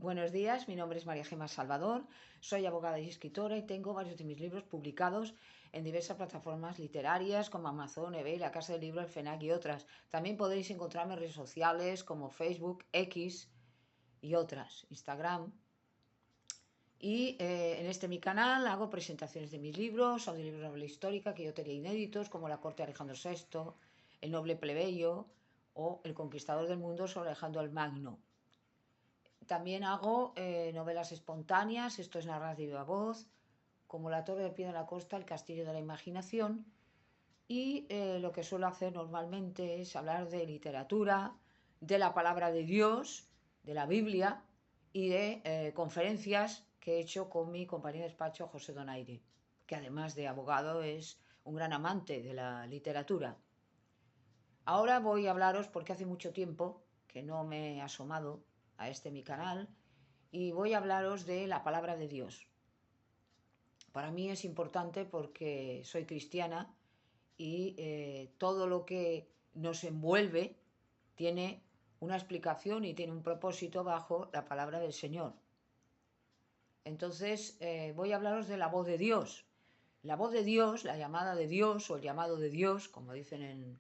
Buenos días, mi nombre es María Gemma Salvador, soy abogada y escritora y tengo varios de mis libros publicados en diversas plataformas literarias como Amazon, eBay, La Casa del Libro, el FENAC y otras. También podéis encontrarme en redes sociales como Facebook, X y otras, Instagram. Y en mi canal hago presentaciones de mis libros, audiolibros de novela histórica que yo tenía inéditos, como La corte de Alejandro VI, El noble plebeyo o El conquistador del mundo sobre Alejandro el Magno. También hago novelas espontáneas, esto es narrar de viva voz, como La torre del pie de la costa, El castillo de la imaginación. Y lo que suelo hacer normalmente es hablar de literatura, de la palabra de Dios, de la Biblia y de conferencias que he hecho con mi compañero de despacho José Donaire, que además de abogado es un gran amante de la literatura. Ahora voy a hablaros, porque hace mucho tiempo que no me he asomado a mi canal, y voy a hablaros de la palabra de Dios. Para mí es importante porque soy cristiana y todo lo que nos envuelve tiene una explicación y tiene un propósito bajo la palabra del Señor. Entonces voy a hablaros de la voz de Dios. La voz de Dios, la llamada de Dios o el llamado de Dios, como dicen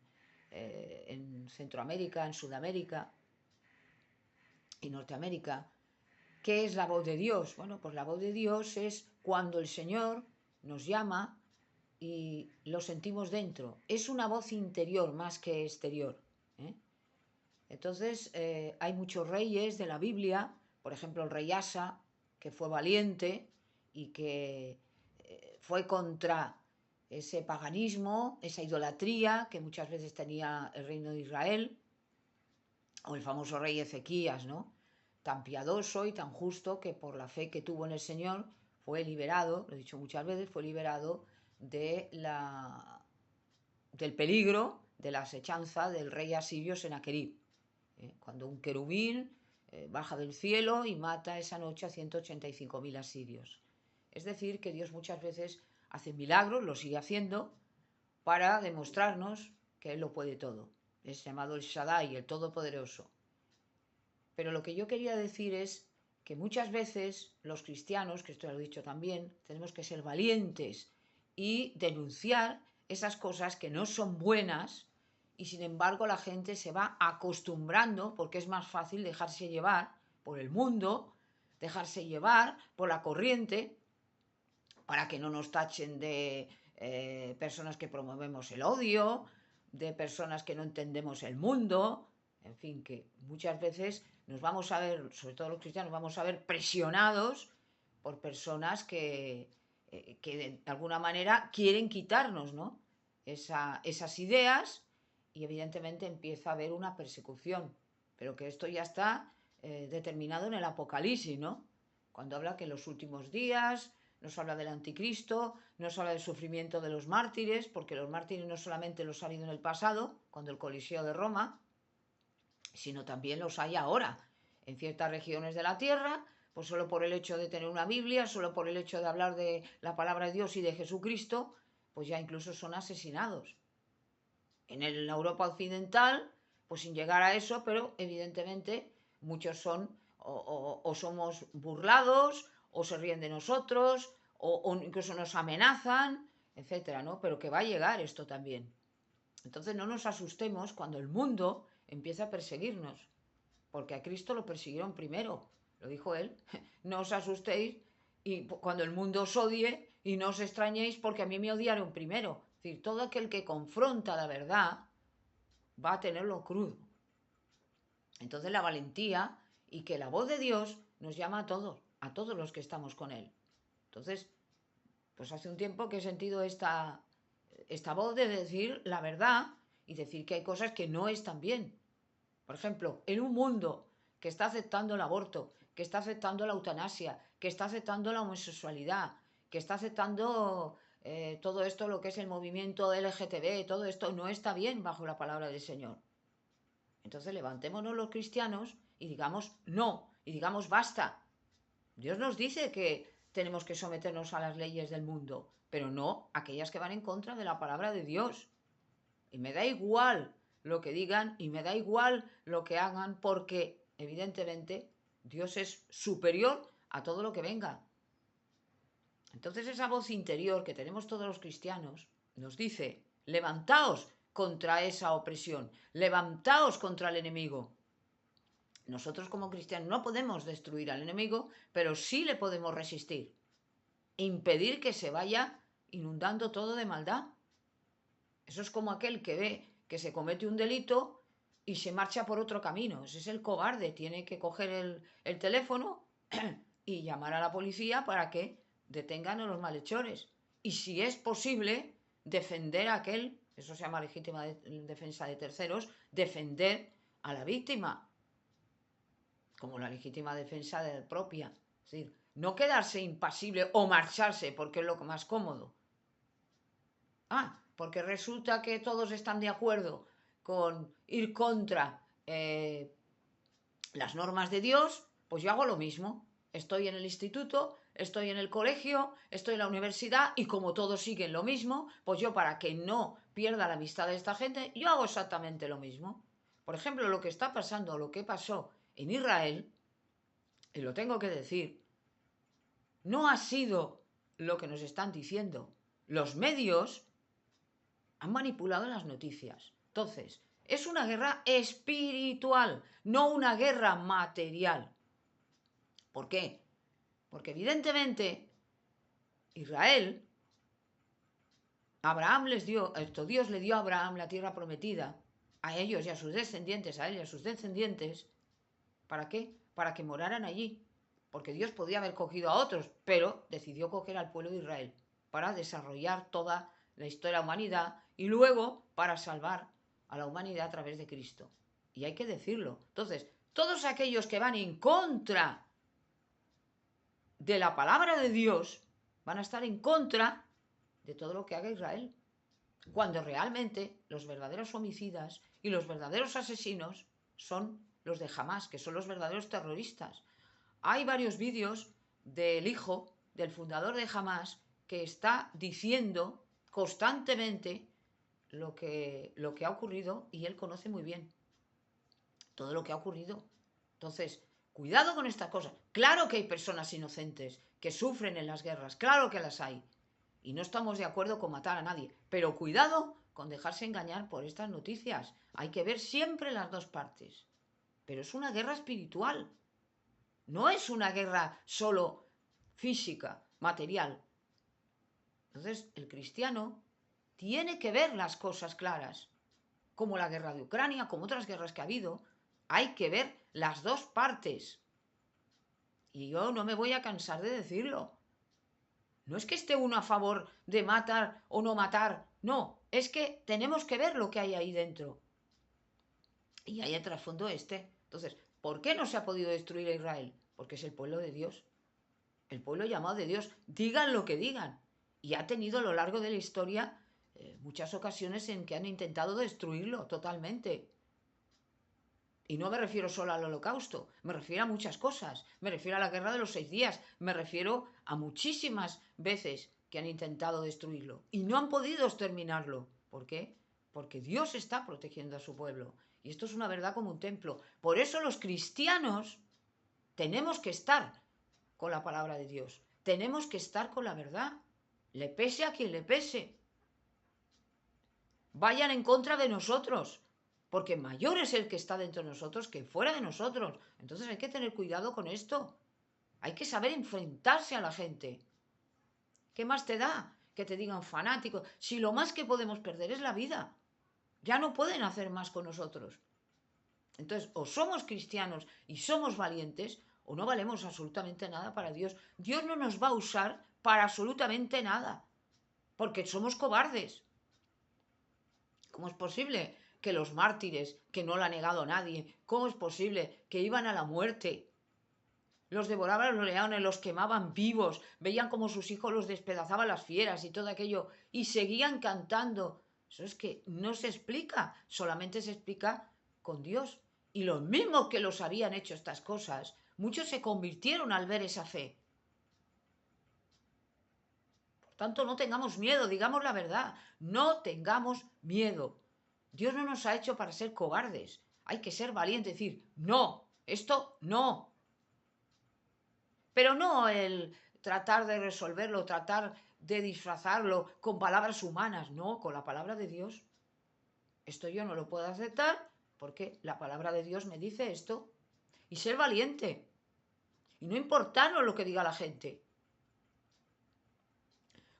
en Centroamérica, en Sudamérica y Norteamérica. ¿Qué es la voz de Dios? Bueno, pues la voz de Dios es cuando el Señor nos llama y lo sentimos dentro. Es una voz interior más que exterior, ¿eh? Entonces, hay muchos reyes de la Biblia, por ejemplo, el rey Asa, que fue valiente y que fue contra ese paganismo, esa idolatría que muchas veces tenía el reino de Israel, o el famoso rey Ezequías, ¿no? Tan piadoso y tan justo que por la fe que tuvo en el Señor fue liberado, lo he dicho muchas veces, fue liberado del peligro, de la asechanza del rey asirio Senaquerib. Cuando un querubín baja del cielo y mata esa noche a 185.000 asirios. Es decir, que Dios muchas veces hace milagros, lo sigue haciendo, para demostrarnos que Él lo puede todo. Es llamado el Shaddai, el Todopoderoso. Pero lo que yo quería decir es que muchas veces los cristianos, que esto ya lo he dicho también, tenemos que ser valientes y denunciar esas cosas que no son buenas, y sin embargo la gente se va acostumbrando porque es más fácil dejarse llevar por el mundo, dejarse llevar por la corriente, para que no nos tachen de personas que promovemos el odio, de personas que no entendemos el mundo, en fin, que muchas veces nos vamos a ver, sobre todo los cristianos, vamos a ver presionados por personas que de alguna manera quieren quitarnos, ¿no? Esas ideas, y evidentemente empieza a haber una persecución, pero que esto ya está determinado en el Apocalipsis, ¿no? Cuando habla que en los últimos días nos habla del anticristo, nos habla del sufrimiento de los mártires, porque los mártires no solamente los ha habido en el pasado, cuando el Coliseo de Roma, sino también los hay ahora, en ciertas regiones de la tierra, pues solo por el hecho de tener una Biblia, solo por el hecho de hablar de la palabra de Dios y de Jesucristo, pues ya incluso son asesinados. En la Europa occidental, pues sin llegar a eso, pero evidentemente muchos son o somos burlados, o se ríen de nosotros, o incluso nos amenazan, etcétera, ¿no? Pero que va a llegar esto también. Entonces no nos asustemos cuando el mundo empieza a perseguirnos, porque a Cristo lo persiguieron primero, lo dijo él. No os asustéis y cuando el mundo os odie, y no os extrañéis porque a mí me odiaron primero. Es decir, todo aquel que confronta la verdad va a tenerlo crudo. Entonces la valentía y que la voz de Dios nos llama a todos los que estamos con Él. Entonces, pues hace un tiempo que he sentido esta voz de decir la verdad y decir que hay cosas que no están bien. Por ejemplo, en un mundo que está aceptando el aborto, que está aceptando la eutanasia, que está aceptando la homosexualidad, que está aceptando todo esto, lo que es el movimiento LGTB, todo esto no está bien bajo la palabra del Señor. Entonces levantémonos los cristianos y digamos no, y digamos basta. Dios nos dice que tenemos que someternos a las leyes del mundo, pero no aquellas que van en contra de la palabra de Dios. Y me da igual lo que digan y me da igual lo que hagan, porque evidentemente Dios es superior a todo lo que venga. Entonces esa voz interior que tenemos todos los cristianos nos dice, levantaos contra esa opresión, levantaos contra el enemigo. Nosotros como cristianos no podemos destruir al enemigo, pero sí le podemos resistir, impedir que se vaya inundando todo de maldad. Eso es como aquel que ve que se comete un delito y se marcha por otro camino. Ese es el cobarde, tiene que coger el teléfono y llamar a la policía para que detengan a los malhechores. Y si es posible, defender a aquel, eso se llama legítima defensa de terceros, defender a la víctima, como la legítima defensa de propia. Es decir, no quedarse impasible o marcharse porque es lo más cómodo. Porque resulta que todos están de acuerdo con ir contra las normas de Dios, pues yo hago lo mismo. Estoy en el instituto, estoy en el colegio, estoy en la universidad y como todos siguen lo mismo, pues yo para que no pierda la amistad de esta gente, yo hago exactamente lo mismo. Por ejemplo, lo que está pasando, lo que pasó en Israel, y lo tengo que decir, no ha sido lo que nos están diciendo. Los medios han manipulado las noticias. Entonces, es una guerra espiritual, no una guerra material. ¿Por qué? Porque evidentemente Israel, Dios le dio a Abraham la tierra prometida, a ellos y a sus descendientes, a él y a sus descendientes. ¿Para qué? Para que moraran allí. Porque Dios podía haber cogido a otros, pero decidió coger al pueblo de Israel para desarrollar toda la historia de la humanidad y luego para salvar a la humanidad a través de Cristo. Y hay que decirlo. Entonces, todos aquellos que van en contra de la palabra de Dios van a estar en contra de todo lo que haga Israel. Cuando realmente los verdaderos homicidas y los verdaderos asesinos son los de Hamás, que son los verdaderos terroristas. Hay varios vídeos del hijo del fundador de Hamás que está diciendo constantemente lo que ha ocurrido y él conoce muy bien todo lo que ha ocurrido. Entonces, cuidado con estas cosas. Claro que hay personas inocentes que sufren en las guerras, claro que las hay. Y no estamos de acuerdo con matar a nadie, pero cuidado con dejarse engañar por estas noticias. Hay que ver siempre las dos partes. Pero es una guerra espiritual. No es una guerra solo física, material. Entonces, el cristiano tiene que ver las cosas claras. Como la guerra de Ucrania, como otras guerras que ha habido, hay que ver las dos partes. Y yo no me voy a cansar de decirlo. No es que esté uno a favor de matar o no matar, no, es que tenemos que ver lo que hay ahí dentro. Y hay el trasfondo este. Entonces, ¿por qué no se ha podido destruir a Israel? Porque es el pueblo de Dios. El pueblo llamado de Dios. Digan lo que digan. Y ha tenido a lo largo de la historia muchas ocasiones en que han intentado destruirlo totalmente. Y no me refiero solo al Holocausto, me refiero a muchas cosas. Me refiero a la Guerra de los 6 días, me refiero a muchísimas veces que han intentado destruirlo y no han podido exterminarlo. ¿Por qué? Porque Dios está protegiendo a su pueblo. Y esto es una verdad como un templo. Por eso los cristianos tenemos que estar con la palabra de Dios. Tenemos que estar con la verdad. Le pese a quien le pese. Vayan en contra de nosotros. Porque mayor es el que está dentro de nosotros que fuera de nosotros. Entonces hay que tener cuidado con esto. Hay que saber enfrentarse a la gente. ¿Qué más te da que te digan fanáticos? Si lo más que podemos perder es la vida. Ya no pueden hacer más con nosotros. Entonces, o somos cristianos y somos valientes, o no valemos absolutamente nada para Dios. Dios no nos va a usar para absolutamente nada. Porque somos cobardes. ¿Cómo es posible que los mártires, que no lo ha negado nadie, cómo es posible que iban a la muerte? Los devoraban los leones, los quemaban vivos, veían como sus hijos los despedazaban las fieras y todo aquello, y seguían cantando. Eso es que no se explica, solamente se explica con Dios. Y los mismos que los habían hecho estas cosas, muchos se convirtieron al ver esa fe. Por tanto, no tengamos miedo, digamos la verdad, no tengamos miedo. Dios no nos ha hecho para ser cobardes. Hay que ser valientes, decir, no, esto no. Pero no el tratar de resolverlo, tratar de disfrazarlo con palabras humanas, no, con la palabra de Dios. Esto yo no lo puedo aceptar porque la palabra de Dios me dice esto. Y ser valiente. Y no importarnos lo que diga la gente.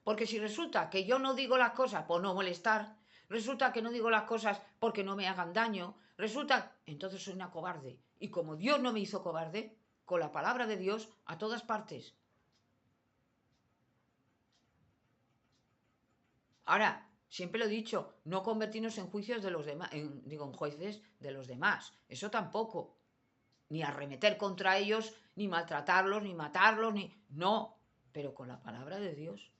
Porque si resulta que yo no digo las cosas por no molestar, resulta que no digo las cosas porque no me hagan daño, resulta, entonces soy una cobarde. Y como Dios no me hizo cobarde, con la palabra de Dios a todas partes. Ahora, siempre lo he dicho, no convertirnos en juicios de los demás, en jueces de los demás. Eso tampoco. Ni arremeter contra ellos, ni maltratarlos, ni matarlos, ni... No, pero con la palabra de Dios.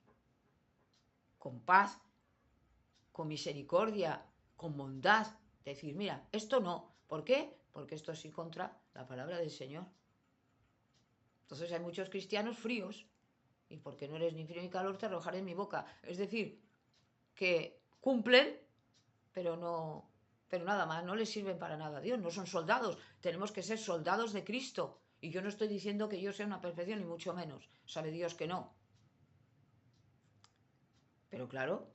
Con paz, con misericordia, con bondad. Decir, mira, esto no. ¿Por qué? Porque esto es ir contra la palabra del Señor. Entonces hay muchos cristianos fríos. Y porque no eres ni frío ni calor, te arrojaré en mi boca. Es decir, que cumplen, pero no, pero nada más, no les sirven para nada a Dios, no son soldados. Tenemos que ser soldados de Cristo. Y yo no estoy diciendo que yo sea una perfección, ni mucho menos. Sabe Dios que no. Pero claro,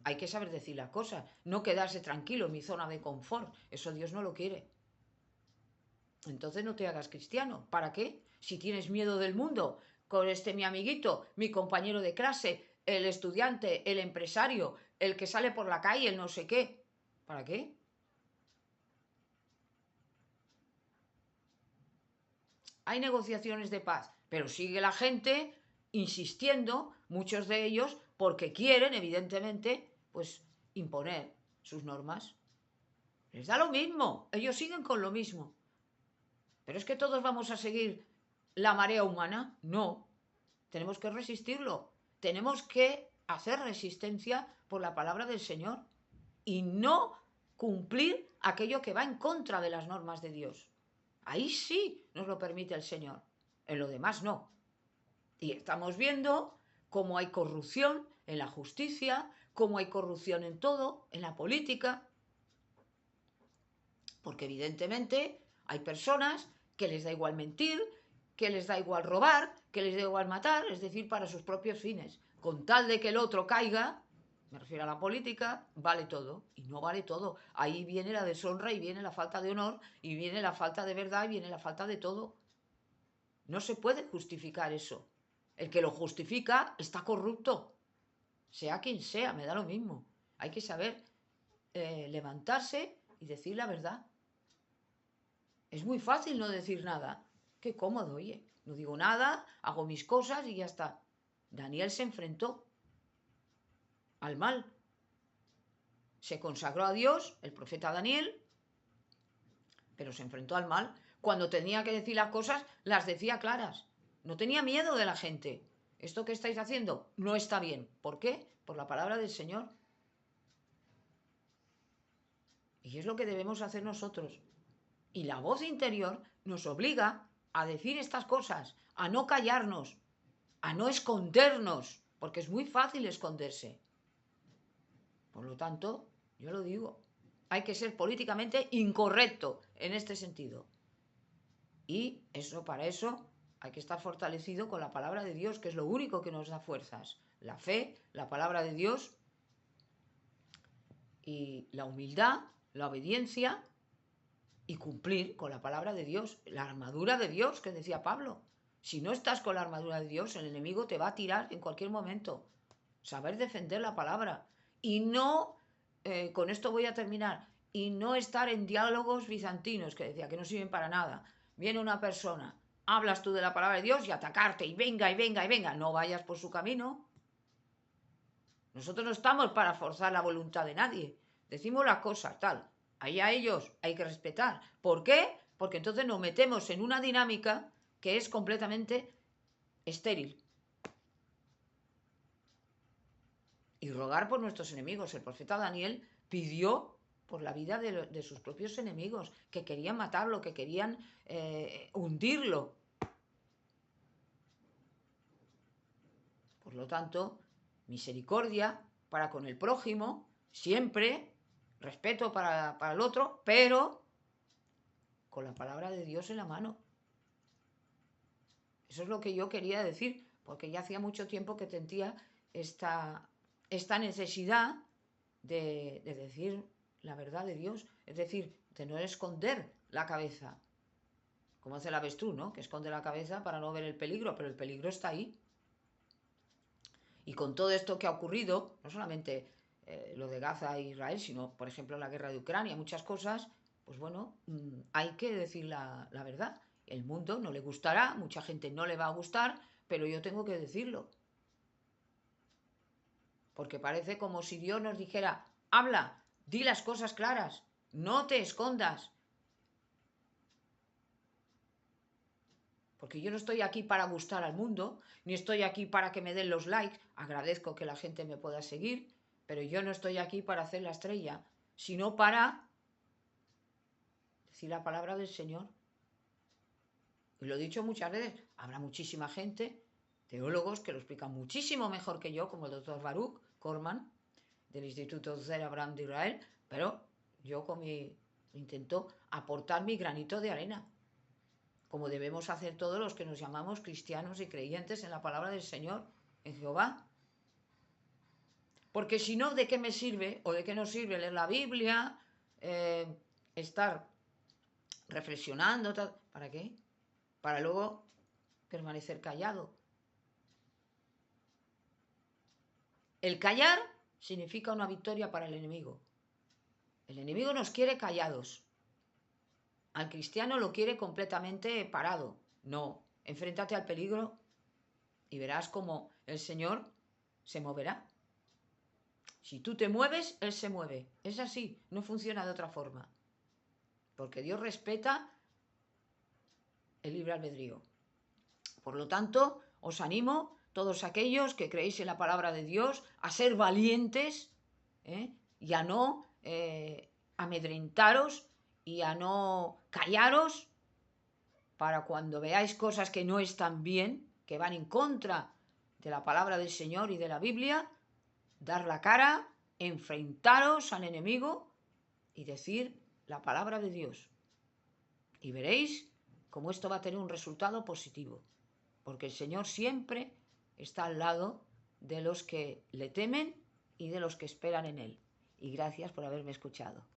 hay que saber decir las cosas, no quedarse tranquilo en mi zona de confort. Eso Dios no lo quiere. Entonces no te hagas cristiano. ¿Para qué? Si tienes miedo del mundo, con mi amiguito, mi compañero de clase, el estudiante, el empresario, el que sale por la calle, el no sé qué. ¿Para qué? Hay negociaciones de paz, pero sigue la gente insistiendo, muchos de ellos, porque quieren, evidentemente, pues imponer sus normas. Les da lo mismo, ellos siguen con lo mismo. Pero es que todos vamos a seguir la marea humana. No, tenemos que resistirlo. Tenemos que hacer resistencia por la palabra del Señor y no cumplir aquello que va en contra de las normas de Dios. Ahí sí nos lo permite el Señor. En lo demás no. Y estamos viendo cómo hay corrupción en la justicia, cómo hay corrupción en todo, en la política. Porque evidentemente hay personas que les da igual mentir, que les da igual robar, que les da igual matar, es decir, para sus propios fines. Con tal de que el otro caiga, me refiero a la política, vale todo. Y no vale todo. Ahí viene la deshonra y viene la falta de honor y viene la falta de verdad y viene la falta de todo. No se puede justificar eso. El que lo justifica está corrupto. Sea quien sea, me da lo mismo. Hay que saber levantarse y decir la verdad. Es muy fácil no decir nada. Qué cómodo, oye. No digo nada, hago mis cosas y ya está. Daniel se enfrentó al mal. Se consagró a Dios, el profeta Daniel, pero se enfrentó al mal. Cuando tenía que decir las cosas, las decía claras. No tenía miedo de la gente. Esto que estáis haciendo no está bien. ¿Por qué? Por la palabra del Señor. Y es lo que debemos hacer nosotros. Y la voz interior nos obliga a decir estas cosas, a no callarnos, a no escondernos, porque es muy fácil esconderse. Por lo tanto, yo lo digo, hay que ser políticamente incorrecto en este sentido. Y eso, para eso, hay que estar fortalecido con la palabra de Dios, que es lo único que nos da fuerzas. La fe, la palabra de Dios y la humildad, la obediencia y cumplir con la palabra de Dios, la armadura de Dios que decía Pablo. Si no estás con la armadura de Dios, el enemigo te va a tirar en cualquier momento. Saber defender la palabra y no, con esto voy a terminar, y no estar en diálogos bizantinos que decía que no sirven para nada. Viene una persona, hablas tú de la palabra de Dios y atacarte y venga y venga y venga. No vayas por su camino. Nosotros no estamos para forzar la voluntad de nadie. Decimos las cosas, tal. Ahí a ellos hay que respetar. ¿Por qué? Porque entonces nos metemos en una dinámica que es completamente estéril. Y rogar por nuestros enemigos. El profeta Daniel pidió por la vida de sus propios enemigos, que querían matarlo, que querían hundirlo. Por lo tanto, misericordia para con el prójimo, siempre, respeto para el otro, pero con la palabra de Dios en la mano. Eso es lo que yo quería decir, porque ya hacía mucho tiempo que sentía esta necesidad de decir la verdad de Dios, es decir, de no esconder la cabeza, como hace el avestruz, ¿no? Que esconde la cabeza para no ver el peligro, pero el peligro está ahí. Y con todo esto que ha ocurrido, no solamente lo de Gaza e Israel, sino, por ejemplo, la guerra de Ucrania, muchas cosas, pues bueno, hay que decir la verdad. El mundo no le gustará, mucha gente no le va a gustar, pero yo tengo que decirlo. Porque parece como si Dios nos dijera, habla, di las cosas claras, no te escondas. Porque yo no estoy aquí para gustar al mundo, ni estoy aquí para que me den los likes. Agradezco que la gente me pueda seguir, pero yo no estoy aquí para hacer la estrella, sino para decir la palabra del Señor. Y lo he dicho muchas veces, habrá muchísima gente, teólogos, que lo explican muchísimo mejor que yo, como el doctor Baruch Korman, del Instituto Zer Abraham de Israel, pero yo intento aportar mi granito de arena, como debemos hacer todos los que nos llamamos cristianos y creyentes en la palabra del Señor, en Jehová. Porque si no, ¿de qué me sirve o de qué nos sirve leer la Biblia, estar reflexionando? ¿Para qué? Para luego permanecer callado. El callar significa una victoria para el enemigo. El enemigo nos quiere callados. Al cristiano lo quiere completamente parado. No, enfréntate al peligro y verás cómo el Señor se moverá. Si tú te mueves, Él se mueve. Es así, no funciona de otra forma. Porque Dios respeta el libre albedrío. Por lo tanto, os animo, todos aquellos que creéis en la palabra de Dios, a ser valientes, y a no amedrentaros y a no callaros para cuando veáis cosas que no están bien, que van en contra de la palabra del Señor y de la Biblia, dar la cara, enfrentaros al enemigo y decir la palabra de Dios. Y veréis cómo esto va a tener un resultado positivo, porque el Señor siempre está al lado de los que le temen y de los que esperan en Él. Y gracias por haberme escuchado.